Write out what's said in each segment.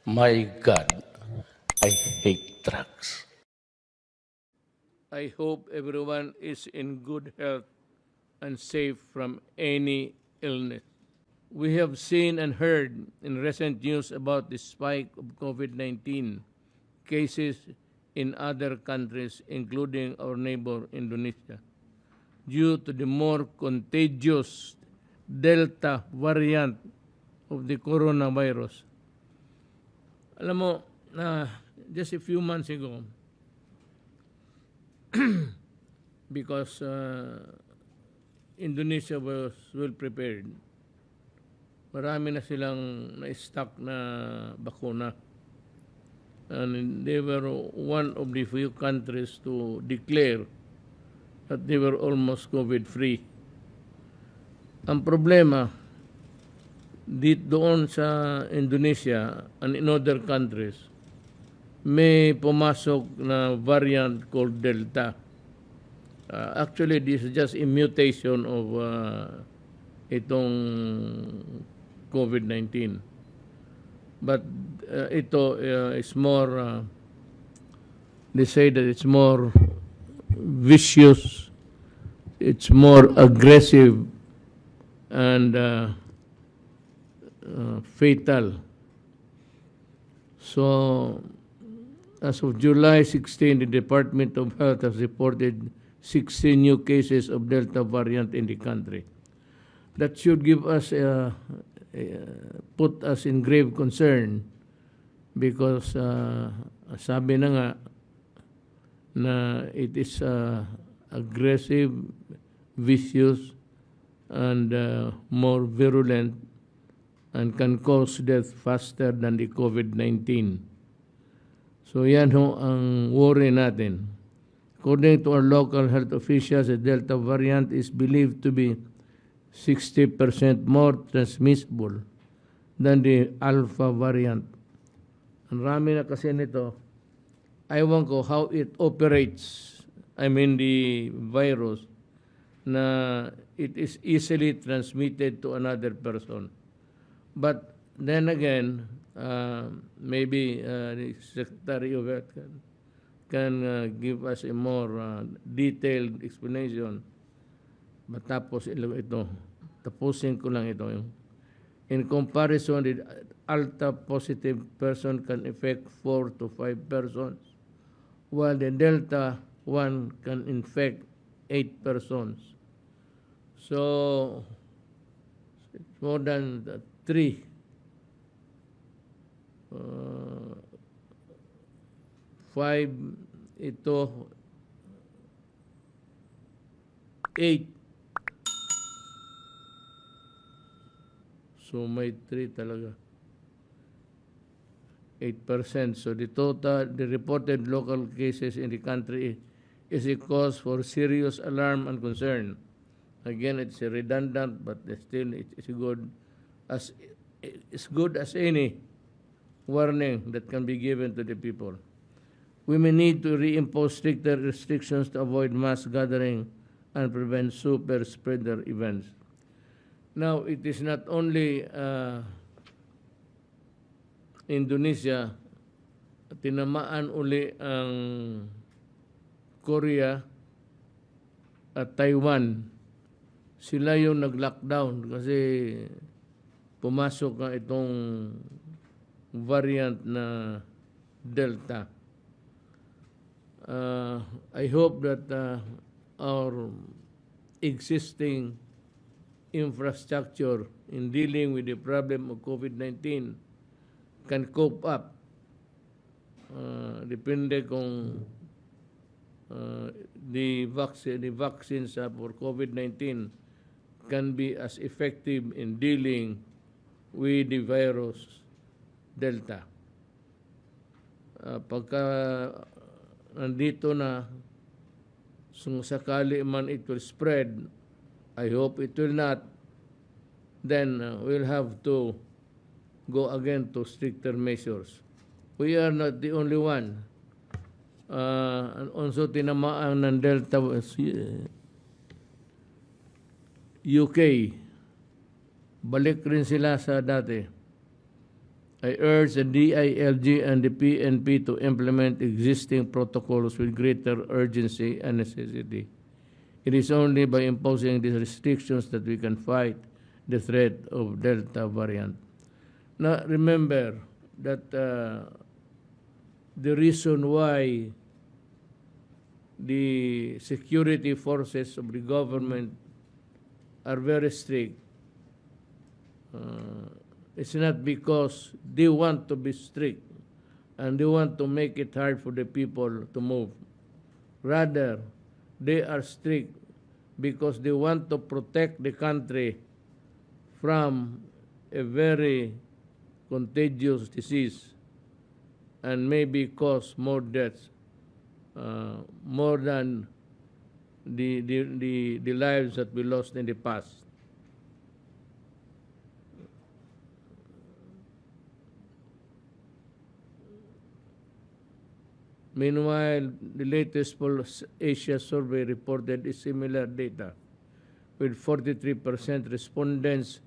My God, I hate trucks. I hope everyone is in good health and safe from any illness. We have seen and heard in recent news about the spike of COVID-19 cases in other countries, including our neighbor Indonesia, due to the more contagious Delta variant of the coronavirus. Alam mo, just a few months ago, because Indonesia was well prepared, marami na silang na-stock na bakuna. And they were one of the few countries to declare that they were almost COVID-free. Ang problema, doon sa Indonesia and in other countries, may pumasok na variant called Delta. Actually, this is just a mutation of itong COVID-19. But ito is more, they say that it's more vicious, it's more aggressive, and fatal. So, as of July 16, the Department of Health has reported 16 new cases of Delta variant in the country. That should give us, put us in grave concern because sabi na nga na it is aggressive, vicious, and more virulent and can cause death faster than the COVID-19. So yan ho ang worry natin. According to our local health officials, the Delta variant is believed to be 60% more transmissible than the Alpha variant. Ang rami na kasi nito, ewan ko how it operates, I mean the virus, na it is easily transmitted to another person. But then again, maybe the Secretary of Health can give us a more detailed explanation. Matapos ito, tapusin ko lang ito. In comparison, the Alpha positive person can affect 4 to 5 persons, while the Delta 1 can infect 8 persons. So, it's more than 3. 5, ito, 8. So may 3 talaga. 8%. So the reported local cases in the country is a cause for serious alarm and concern. Again, it's redundant, but still it's good as any warning that can be given to the people. We may need to reimpose stricter restrictions to avoid mass gathering and prevent super spreader events. Now, it is not only Indonesia, tinamaan uli ang Korea at Taiwan. Sila yung nag-lockdown kasi pumasok nga itong variant na Delta. I hope that our existing infrastructure in dealing with the problem of COVID-19 can cope up. Depende kung the vaccines for COVID-19 can be as effective in dealing with the virus Delta. Pagka nandito na, sakali man it will spread, I hope it will not, then we'll have to go again to stricter measures. We are not the only one. And also tinamaan ng Delta UK. Balik rin sila sa dati. I urge the DILG and the PNP to implement existing protocols with greater urgency and necessity. It is only by imposing these restrictions that we can fight the threat of Delta variant. Now, remember that the reason why the security forces of the government are very strict, it's not because they want to be strict and they want to make it hard for the people to move. Rather, they are strict because they want to protect the country from a very contagious disease and maybe cause more deaths, more than the lives that we lost in the past. Meanwhile, the latest Pulse Asia survey reported similar data, with 43% respondents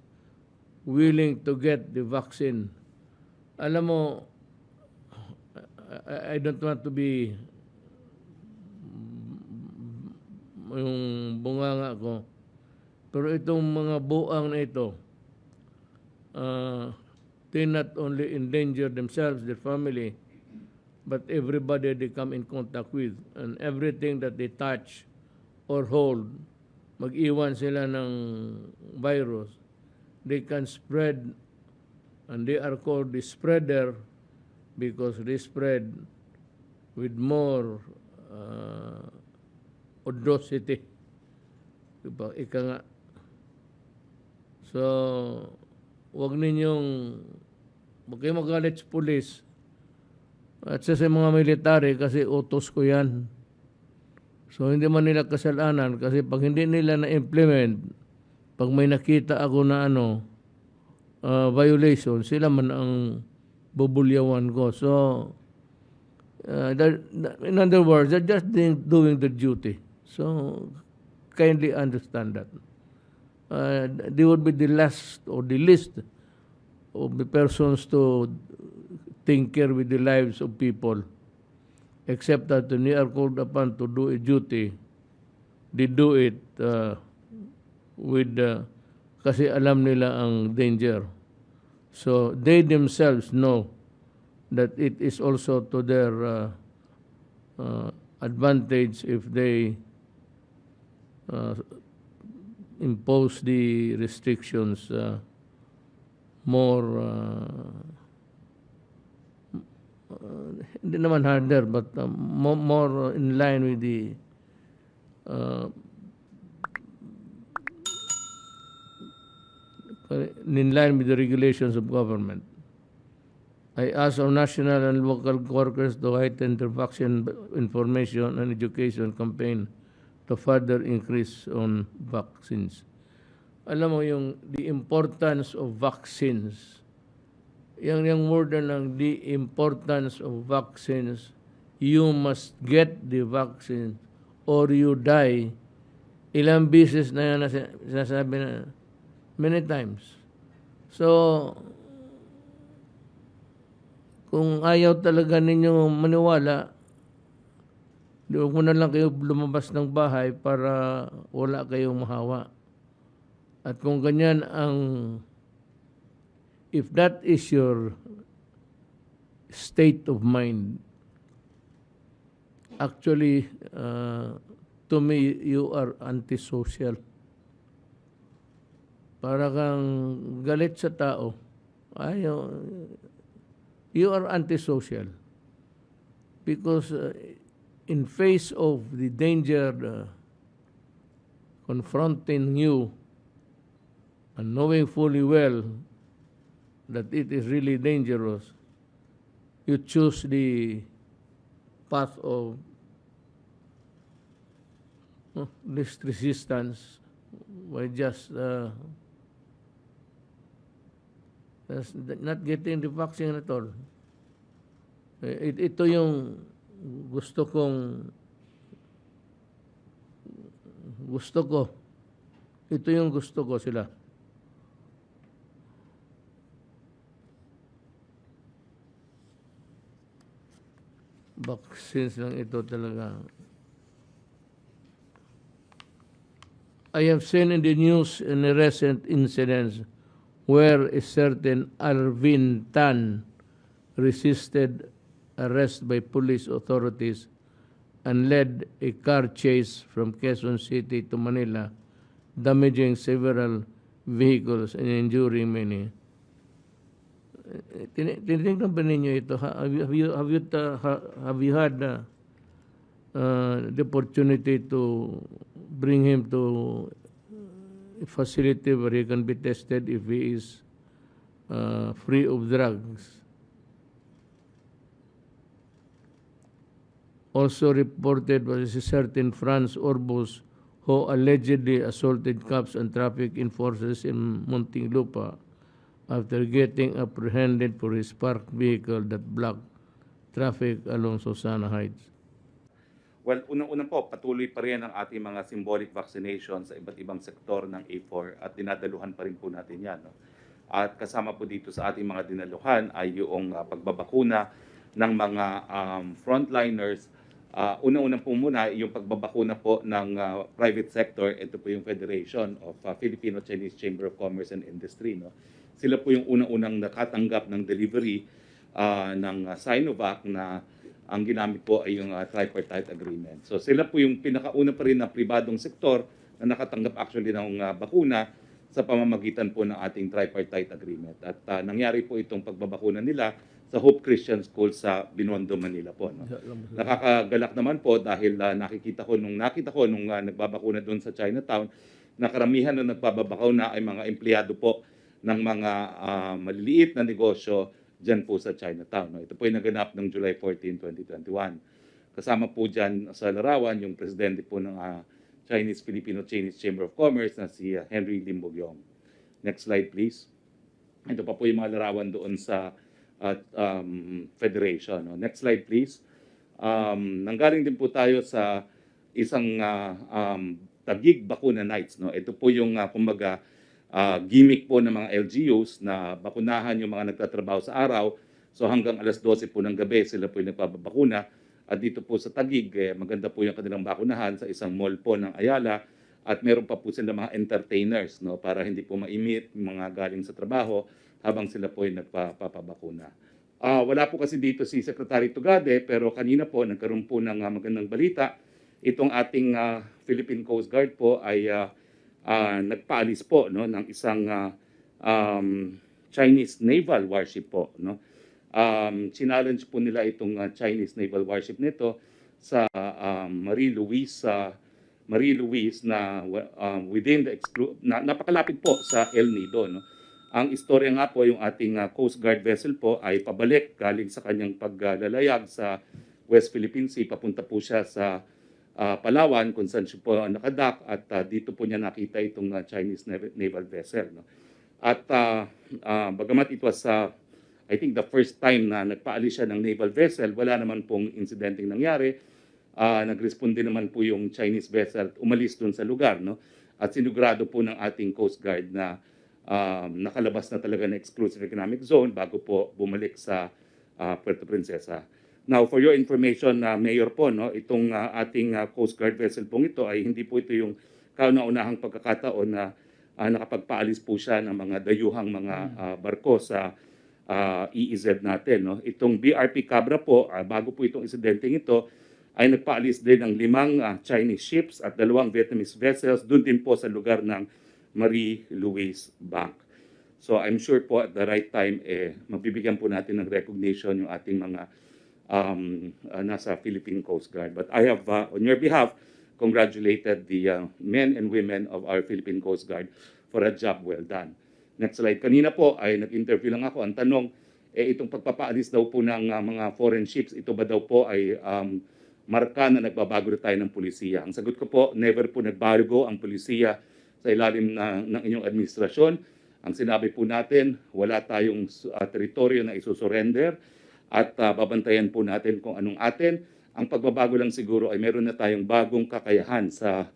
willing to get the vaccine. Alam mo, I don't want to be yung bunganga ko, pero itong mga buang na ito, they not only endanger themselves, their family, but everybody they come in contact with, and everything that they touch or hold, mag-iwan sila ng virus, they can spread, and they are called the spreader because they spread with more audacity. Diba? Ika nga. So, huwag kayo magalit sa pulis at sa mga military kasi utos ko yan. So, hindi man nila kasalanan kasi pag hindi nila na-implement, pag may nakita ako na violation, sila man ang bubulyawan ko. So, in other words, they're just doing their duty. So, kindly understand that. They would be the last or the least of the persons to tinker with the lives of people, except that when they are called upon to do a duty, they do it kasi alam nila ang danger. So they themselves know that it is also to their advantage if they impose the restrictions more hindi naman harder, but more in line with the regulations of government. I ask our national and local workers to heighten their vaccine information and education campaign to further increase on vaccines. Alam mo the importance of vaccines. Yung word na lang, the importance of vaccines, you must get the vaccine or you die. Ilang beses na yan sinasabi na, many times. So, kung ayaw talaga ninyo maniwala, huwag mo na lang kayo lumabas ng bahay para wala kayong mahawa. At kung ganyan if that is your state of mind, actually, to me, you are antisocial. Para kang galit sa tao. You are antisocial. Because in face of the danger confronting you and knowing fully well that it is really dangerous, you choose the path of least resistance by just not getting the vaccine at all. Ito yung gusto ko. Ito yung gusto ko sila. vaccines lang ito talaga. I have seen in the news in a recent incidents where a certain Arvin Tan resisted arrest by police authorities and led a car chase from Quezon City to Manila, damaging several vehicles and injuring many. Tinitingnan ba ninyo ito? Have you had the opportunity to bring him to a facility where he can be tested if he is free of drugs? Also reported was a certain Franz Orbos who allegedly assaulted cops and traffic enforcers in Muntinlupa after getting apprehended for his parked vehicle that blocked traffic along Susana Heights. Well, unang-una po, patuloy pa rin ang ating mga symbolic vaccination sa iba't ibang sektor ng A4 at dinadaluhan pa rin po natin yan. No? At kasama po dito sa ating mga dinaluhan ay yung pagbabakuna ng mga frontliners. Unang-una po muna yung pagbabakuna po ng private sector. Ito po yung Federation of Filipino-Chinese Chamber of Commerce and Industry. No? Sila po yung unang-unang nakatanggap ng delivery ng Sinovac na ang ginamit po ay yung tripartite agreement. So sila po yung pinakauna pa rin na pribadong sektor na nakatanggap actually ng bakuna sa pamamagitan po ng ating tripartite agreement. At nangyari po itong pagbabakuna nila sa Hope Christian School sa Binondo, Manila po. No? Nakakagalak naman po dahil nakita ko nung nagbabakuna doon sa Chinatown na karamihan na nagpababakuna ay mga empleyado po ng mga maliliit na negosyo dyan po sa Chinatown. No? Ito po ay naganap ng July 14, 2021. Kasama po dyan sa larawan yung presidente po ng Filipino-Chinese Chamber of Commerce na si Henry Lim Bogyong. Next slide please. Ito pa po yung mga larawan doon sa Federation. No? Next slide please. Nanggaling din po tayo sa isang Taguig Bakuna Nights. No? Ito po yung kumbaga gimmick po ng mga LGUs na bakunahan yung mga nagtatrabaho sa araw. So hanggang alas 12 po ng gabi sila po yung nagpapabakuna. At dito po sa Taguig, maganda po yung kanilang bakunahan sa isang mall po ng Ayala. At meron pa po sila mga entertainers, no, para hindi po maimit yung mga galing sa trabaho habang sila po yung nagpapabakuna. Wala po kasi dito si Secretary Tugade, pero kanina po nagkaroon po ng magandang balita. Itong ating Philippine Coast Guard po ay nagpaalis po, no, ng isang Chinese naval warship po. No? Challenge po nila itong Chinese naval warship nito sa Marie Louise na within the napakalapit po sa El Nido. No? Ang istorya nga po, yung ating Coast Guard vessel po ay pabalik galing sa kanyang paglalayag sa West Philippine Sea. Papunta po siya sa Palawan kung saan siya po nakadock at dito po niya nakita itong Chinese naval vessel. No? At bagamat it was I think the first time na nagpaalis siya ng naval vessel, wala naman pong insidenteng nangyari. Nagresponde naman po yung Chinese vessel, umalis doon sa lugar. No? At sinugurado po ng ating Coast Guard na nakalabas na talaga ng exclusive economic zone bago po bumalik sa Puerto Princesa. Now, for your information, Mayor po, no, itong ating Coast Guard vessel pong ito ay hindi po ito yung kauna-unahang pagkakataon na nakapagpaalis po siya ng mga dayuhang mga barko sa EEZ natin. No? Itong BRP Cabra po, bago po itong insidenteng ito, ay nagpaalis din ng 5 Chinese ships at 2 Vietnamese vessels doon din po sa lugar ng Marie Louise Bank. So I'm sure po at the right time, mabibigyan po natin ng recognition yung ating mga nasa Philippine Coast Guard. But I have, on your behalf, congratulated the men and women of our Philippine Coast Guard for a job well done. Next slide. Kanina po ay nag-interview lang ako. Ang tanong, itong pagpapaalis daw po ng mga foreign ships, ito ba daw po ay marka na nagbabago na tayo ng pulisiya? Ang sagot ko po, never po nagbago ang pulisiya sa ilalim ng inyong administrasyon. Ang sinabi po natin, wala tayong teritoryo na isusurrender at babantayan po natin kung anong atin. Ang pagbabago lang siguro ay meron na tayong bagong kakayahan sa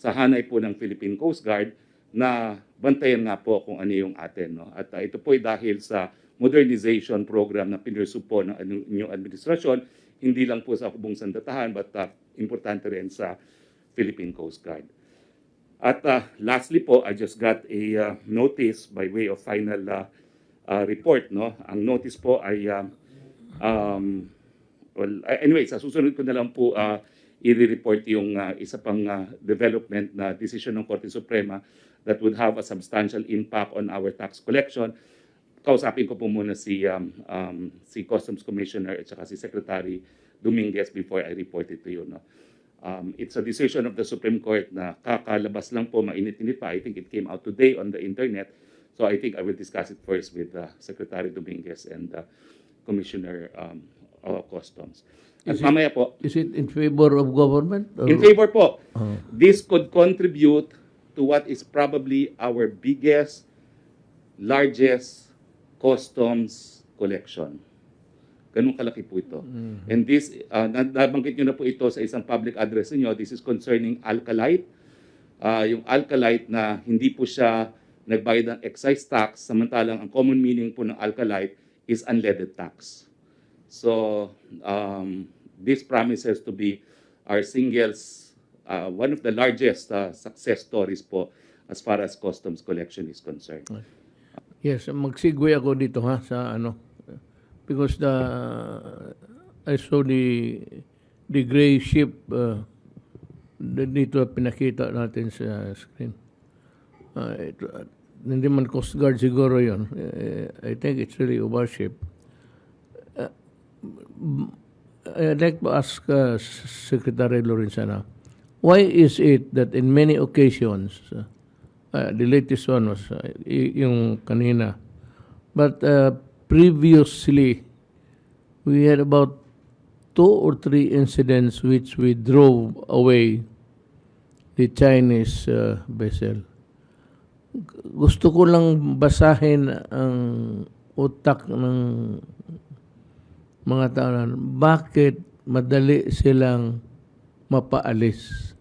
hanay po ng Philippine Coast Guard na bantayan nga po kung ano yung atin. No? At ito po ay dahil sa modernization program na pinursu po ng inyong administrasyon. hindi lang po sa Hubong Sandatahan but importante rin sa Philippine Coast Guard. At lastly po, I just got a notice by way of final report. No? Ang notice po ay, anyway, sa susunod ko na lang po i-report yung isa pang development na decision ng Korte Suprema that would have a substantial impact on our tax collection. Kausapin ko po muna si Customs Commissioner at saka si Secretary Dominguez before I report it to you. No? It's a decision of the Supreme Court na kakalabas lang po, mainit-init pa. I think it came out today on the internet. So I think I will discuss it first with Secretary Dominguez and Commissioner of Customs. At mamaya po, Is it in favor of government? Or? in favor po, this could contribute to what is probably our biggest, largest customs collection. Ganun kalaki po ito. And this, nabanggit nyo na po ito sa isang public address niyo. This is concerning alkalite. Yung alkalite na hindi po siya nagbayad ng excise tax, samantalang ang common meaning po ng alkalite is unleaded tax. So, this promises to be our one of the largest success stories po as far as customs collection is concerned. Yes, mag-segue ako dito sa ano. Because I saw the gray ship dito pinakita natin sa screen. Hindi man Coast Guard siguro yun. I think it's really a warship. I'd like to ask Secretary Lorenzana, why is it that in many occasions, the latest one was yung kanina, but previously, we had about 2 or 3 incidents which we drove away the Chinese vessel. Gusto ko lang basahin ang utak ng mga taonan. Bakit madali silang mapaalis?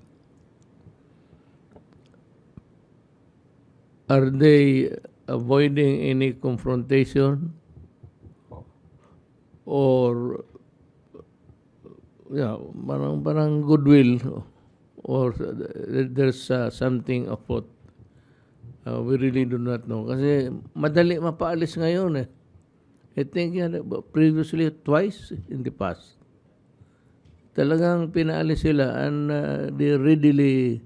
Are they avoiding any confrontation? Or parang goodwill, or there's something afoot. We really do not know. Kasi madali mapaalis ngayon eh. I think previously twice in the past. Talagang pinaalis sila and they readily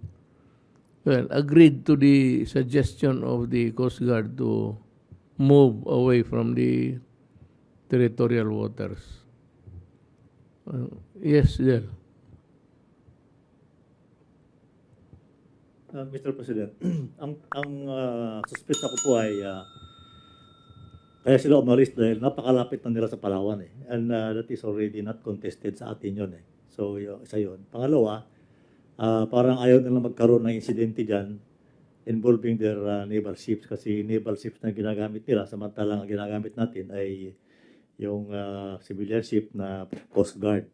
agreed to the suggestion of the Coast Guard to move away from the territorial waters. Yes, Del. Mr. President, ang suspect ako po ay kaya sila umalis dahil napakalapit na nila sa Palawan eh. And that is already not contested sa atin yun eh. So, isa yun. Pangalawa, parang ayaw nilang magkaroon ng insidente dyan involving their naval ships kasi naval ships na ginagamit nila samantalang ang ginagamit natin ay yung civilian ship na Coast Guard.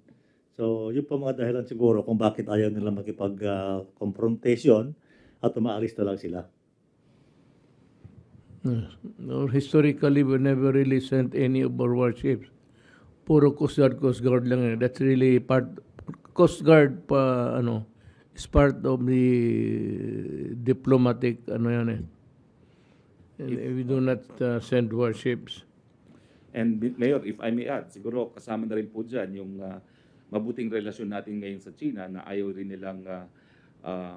So, yun po mga dahilan siguro kung bakit ayaw nila makipag-confrontation at umaalis na lang sila. No, historically, we never really sent any of our warships. Puro Coast Guard lang. That's really Coast Guard is part of the diplomatic, yan we do not send warships. And Mayor, if I may add, siguro kasama na rin po dyan yung mabuting relasyon natin ngayon sa China na ayaw rin nilang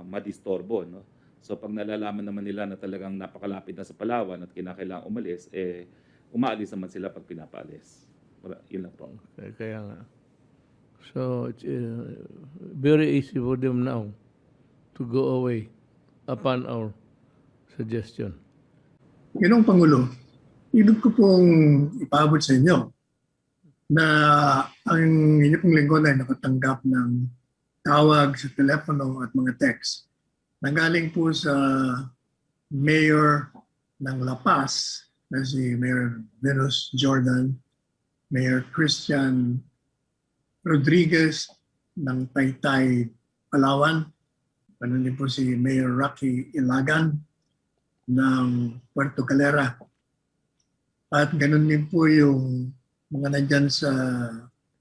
madistorbo. No? So pag nalalaman naman nila na talagang napakalapit na sa Palawan at kinakailangan umalis, umaalis naman sila pag pinapaalis. Yun lang po. Kaya nga. So it's very easy for them now to go away upon our suggestion. Ginoong Pangulo, ibig ko pong ipaabot sa inyo na ang inyo pong lingkod ay nakatanggap ng tawag sa telepono at mga text na galing po sa Mayor ng La Paz na si Mayor Venus Jordan, Mayor Christian Rodriguez ng Taytay, Palawan, ganun din po si Mayor Rocky Ilagan ng Puerto Galera. At ganun din po yung mga nandyan sa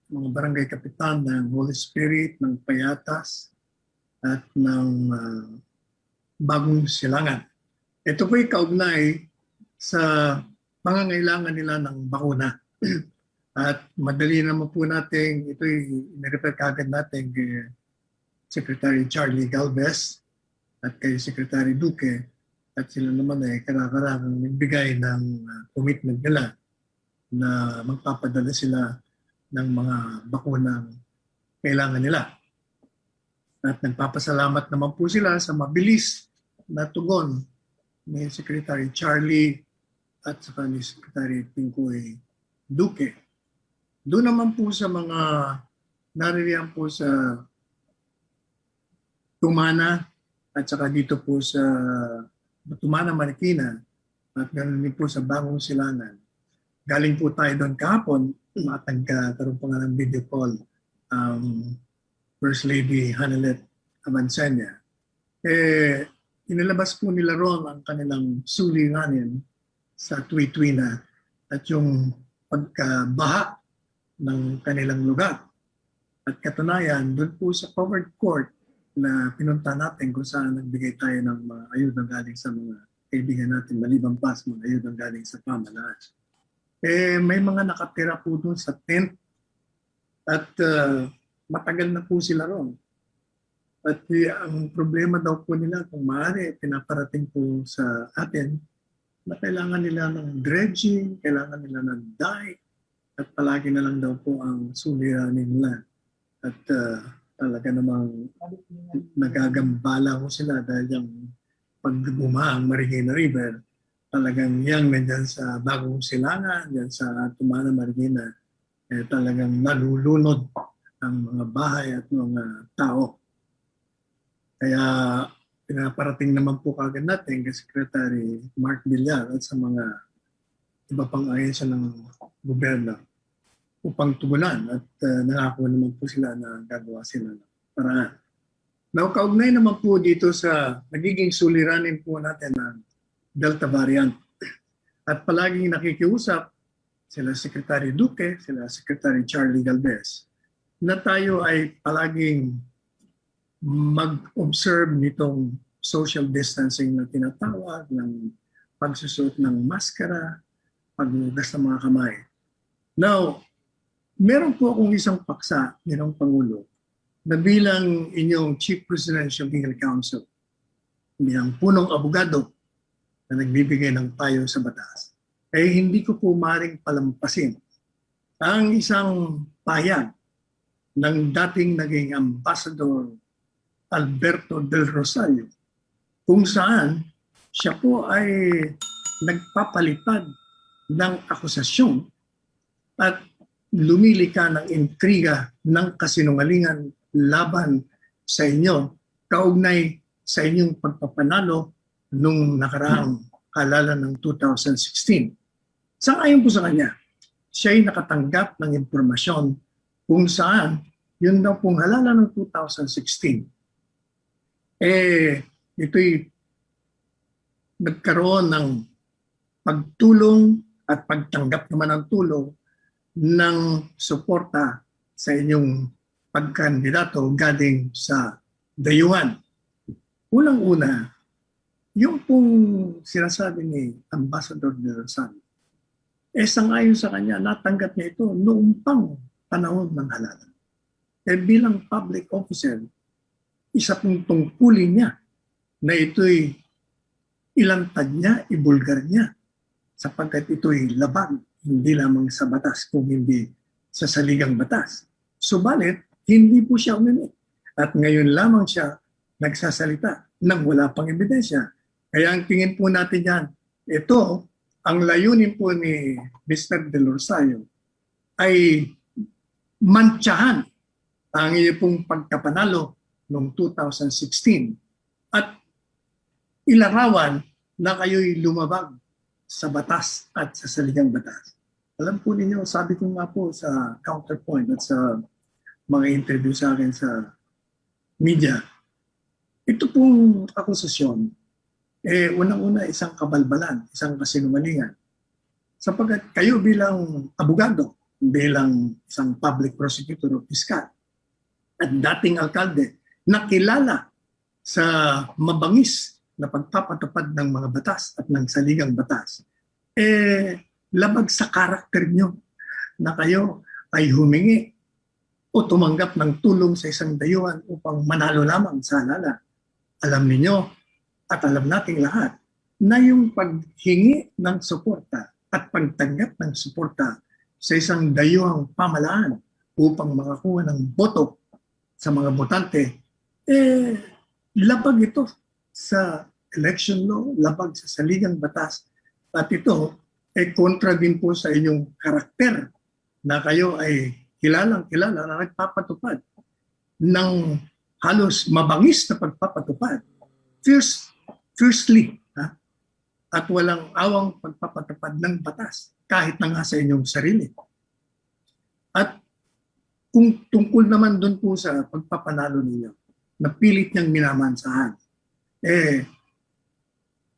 mga barangay kapitan ng Holy Spirit, ng Payatas, at ng Bagong Silangan. Ito po'y kaugnay sa pangangailangan nila ng bakuna. At madali naman po natin, ito'y nirefer kagad natin kay Secretary Charlie Galvez at kay Secretary Duque, at sila naman ay karakarang nagbigay ng commitment nila na magpapadala sila ng mga bakunang kailangan nila. At nagpapasalamat naman po sila sa mabilis na tugon ni Secretary Charlie at saka ni Secretary Tingkoy Duque. Doon naman po sa mga naririyan po sa Tumana at saka dito po sa Tumana, Marikina at ganoon din po sa Bagong Silangan. Galing po tayo doon kahapon at nagkaroon po nga ng video call First Lady Hanelet Avancenia. Inilabas po nila ron ang kanilang suliranin sa Tuwid-Tuwina at yung pagkabaha ng kanilang lugar. At katunayan, doon po sa covered court na pinunta natin kung saan nagbigay tayo ng mga ayuda galing sa mga kaibigan natin, maliban pa sa mga ayuda galing sa pamahalaan. May mga nakatira po doon sa tent at matagal na po sila ron. At ang problema daw po nila, kung maaari, pinaparating po sa atin na kailangan nila ng dredging, kailangan nila ng dike, at palagi na lang daw po ang suliranin nila. At talaga namang nagagambala ko sila dahil yung pagbumaha ang Marikina River, talagang yang nandyan sa Bagong Silangan, dyan sa Tumana, Marikina, talagang nalulunod ang mga bahay at mga tao. Kaya pinaparating naman po kagad natin kay Secretary Mark Villar at sa mga iba pang ahensya ng gobyerno upang tugunan at nangako naman po sila na gagawa sila ng paraan. Now, kaugnay naman po dito sa nagiging suliranin po natin ng Delta variant. At palaging nakikiusap sila Secretary Duque, sila Secretary Charlie Galvez, na tayo ay palaging mag-observe nitong social distancing na tinatawag, ng pagsusuot ng maskara, paghugas ng mga kamay. Now, meron po akong isang paksa ng Pangulo na bilang inyong Chief Presidential Legal Counsel, bilang punong abogado na nagbibigay ng payo sa batas, hindi ko po maaaring palampasin ang isang pahayag ng dating naging Ambassador Alberto Del Rosario, kung saan siya po ay nagpapalipad ng akusasyon at lumilika ng intriga ng kasinungalingan laban sa inyo kaugnay sa inyong pagpapanalo nung nakaraang halalan ng 2016. Sang-ayon po sa kanya, siya ay nakatanggap ng impormasyon kung saan yun daw pong halalan ng 2016. Ito'y nagkaroon ng pagtulong at pagtanggap naman ng tulong ng suporta sa inyong pagkandidato galing sa dayuhan. Unang-una, yung pong sinasabi ni Ambassador De Rosario, sang-ayon sa kanya, natanggap niya ito noong pang panahon ng halalan. Bilang public officer, isa pong tungkulin niya na ito'y ilantad niya, ibulgar niya, sapagkat ito'y labag, hindi lamang sa batas, kung hindi sa saligang batas. Subalit, hindi po siya umimik. At ngayon lamang siya nagsasalita nang wala pang ebidensya. Kaya ang tingin po natin yan, ito, ang layunin po ni Mr. Del Rosario ay mantsahan ang iyo pong pagkapanalo noong 2016 at ilarawan na kayo'y lumabag sa batas at sa saligang batas. Alam po ninyo, sabi ko nga po sa counterpoint at sa mga interview sa akin sa media, ito pong akusasyon, unang-una isang kabalbalan, isang kasinungalingan. Sapagkat kayo bilang abogado, bilang isang public prosecutor o piskal at dating alkalde na kilala sa mabangis na pagpapatupad ng mga batas at ng saligang batas, labag sa karakter nyo na kayo ay humingi o tumanggap ng tulong sa isang dayuhan upang manalo lamang sa halala. Alam ninyo at alam nating lahat na yung paghingi ng suporta at pagtanggap ng suporta sa isang dayuhang pamalaan upang makakuha ng boto sa mga botante, labag ito sa election law, labag sa saligang batas. At ito, kontra din po sa inyong karakter na kayo ay kilalang-kilala na nagpapatupad ng halos mabangis na pagpapatupad. Firstly, at walang awang pagpapatupad ng batas kahit na nga sa inyong sarili. At kung tungkol naman doon po sa pagpapanalo ninyo, na pilit niyang minamansahan,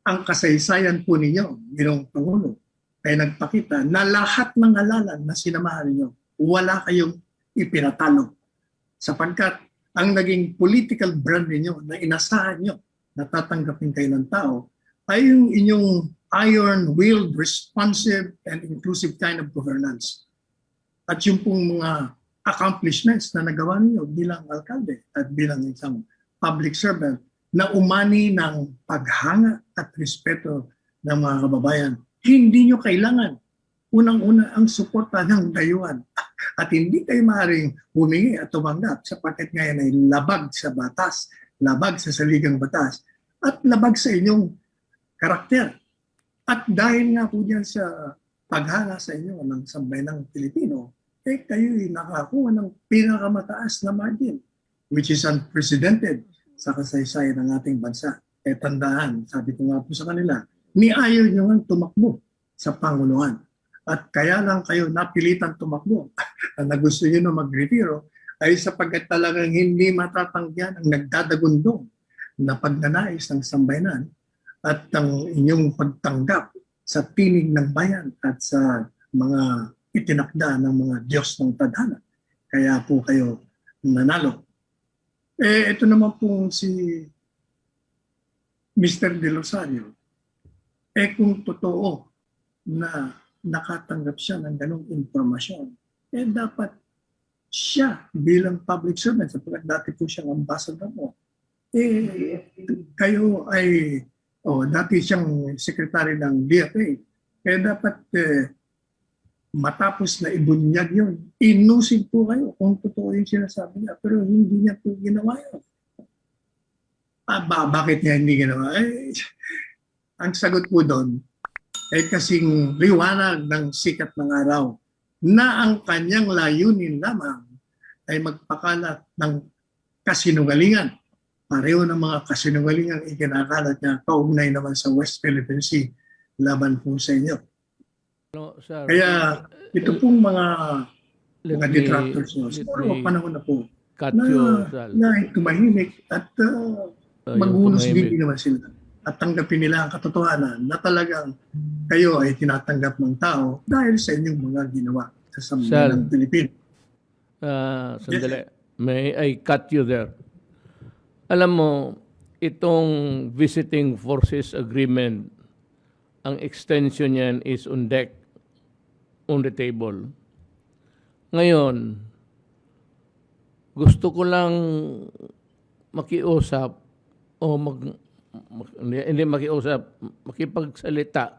ang kasaysayan po ninyo, Ginoong Pangulo, ay nagpakita na lahat ng halalan na sinamahan ninyo, wala kayong ipinatalo. Sapagkat ang naging political brand ninyo na inasahan nyo na tatanggapin kayo ng tao ay yung inyong iron-willed, responsive, and inclusive kind of governance. At yung pong mga accomplishments na nagawa niyo bilang alkalde at bilang isang public servant na umani ng paghanga at respeto ng mga kababayan. Hindi nyo kailangan unang-una ang suporta ng dayuhan at hindi kayo maaaring humingi at tumanggap sapagkat ngayon ay labag sa batas, labag sa saligang batas at labag sa inyong karakter. At dahil nga po diyan sa paghanga sa inyo ng sambayanang Pilipino, kayo'y nakakuha ng pinakamataas na margin, which is unprecedented sa kasaysayan ng ating bansa. Tandaan, sabi ko nga po sa kanila, ni ayaw nyo nga tumakbo sa Panguluhan. At kaya lang kayo napilitan tumakbo na gusto nyo na mag-retiro ay sapagkat talagang hindi matatanggihan ang nagdadagundong na pagnanais ng sambayanan at ang inyong pagtanggap sa tinig ng bayan at sa mga itinakda ng mga Diyos ng tadhana. Kaya po kayo nanalo. Ito naman po si Mr. De Rosario. Kung totoo na nakatanggap siya ng ganong informasyon, dapat siya bilang public servant, sapagkat dati po siyang ambassador mo, kayo ay dati siyang secretary ng DFA. Kaya dapat matapos na ibunyag yun, inusin po kayo kung totoo yung sinasabi niya. Pero hindi niya po ginawa yun. Bakit niya hindi ginawa? Ang sagot po doon ay kasing liwanag ng sikat ng araw na ang kanyang layunin lamang ay magpakalat ng kasinungalingan. Pareho ng mga kasinungalingang ikinakalat niya kaugnay naman sa West Philippine Sea laban po sa inyo. No, sir, Kaya ito pong mga let detractors nyo, let siguro me panahon na po cut you, Sal. na tumahimik at Yung maghunos tumahimik. din naman sila at tanggapin nila ang katotohanan na talagang kayo ay tinatanggap ng tao dahil sa inyong mga ginawa sa sambayan ng Pilipinas. Sandali. May I cut you there? Alam mo, itong visiting forces agreement, ang extension niyan is on deck, on the table. Ngayon, gusto ko lang makiusap o hindi makiusap, makipagsalita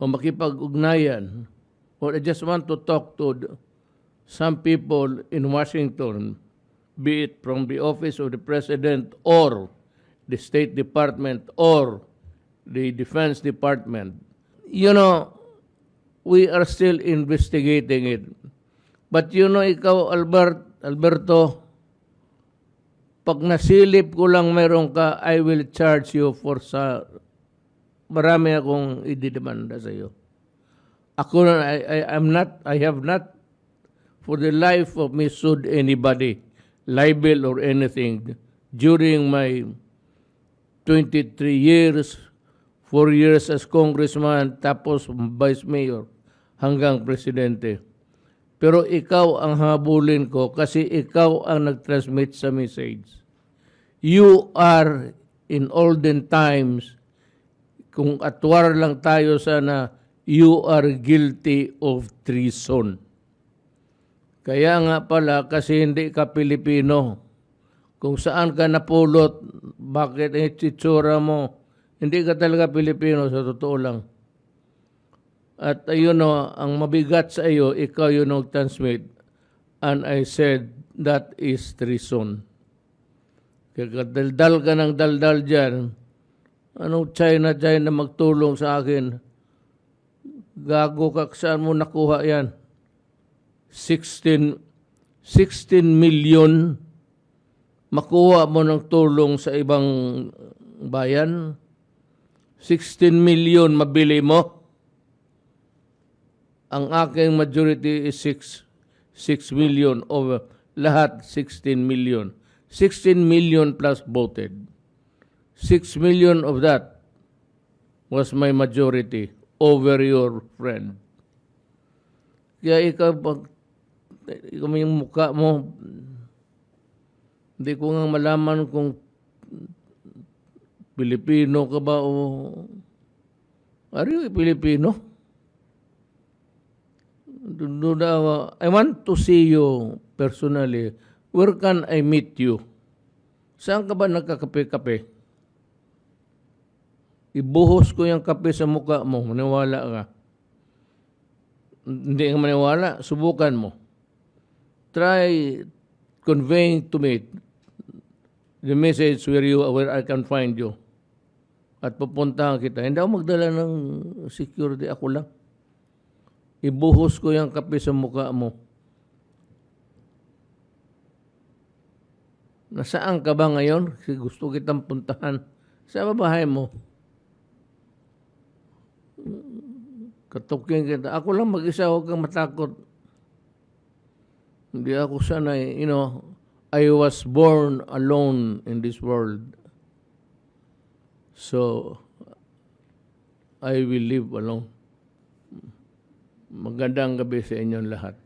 o makipag-ugnayan, or I just want to talk to some people in Washington, be it from the office of the President or the State Department or the Defense Department. You know, we are still investigating it. But you know, ikaw, Alberto, pag nasilip ko lang meron ka, I will charge you for marami akong ididemanda sa iyo. Ako, I have not for the life of me sued anybody, libel or anything during my 23 years, 4 years as congressman, tapos vice mayor, hanggang presidente. Pero ikaw ang habulin ko kasi ikaw ang nag-transmit sa message. You are in olden times, kung atwar lang tayo sana, you are guilty of treason. Kaya nga pala, kasi hindi ka Pilipino. Kung saan ka napulot, bakit itsura mo, hindi ka talaga Pilipino, sa totoo lang. At ayun o, ang mabigat sa iyo, ikaw yung nag-transmit. And I said, that is treason. Kaya daldal ka ng daldal dyan, anong China magtulong sa akin? Gago ka, saan mo nakuha yan? 16 million makuha mo ng tulong sa ibang bayan. 16 million mabili mo. Ang aking majority is 6 million over lahat 16 million. 16 million plus voted. 6 million of that was my majority over your friend. Kaya ikaw yung mukha mo, hindi ko nga malaman kung Pilipino ka ba o are you Pilipino? I want to see you personally. Where can I meet you? Saan ka ba nagkakape-kape? Ibuhos ko yung kape sa mukha mo. Maniwala ka. Hindi ka maniwala, subukan mo. Try conveying to me the message where I can find you. At pupuntahan kita. Hindi ako magdala ng security. Ako lang. Ibuhos ko yung kape sa mukha mo. Nasaan ka ba ngayon? Kasi gusto kitang puntahan. Sa bahay mo. Katukin kita. Ako lang mag-isa, huwag kang matakot. Hindi ako sanay. I was born alone in this world. So, I will live alone. Magandang gabi sa inyong lahat.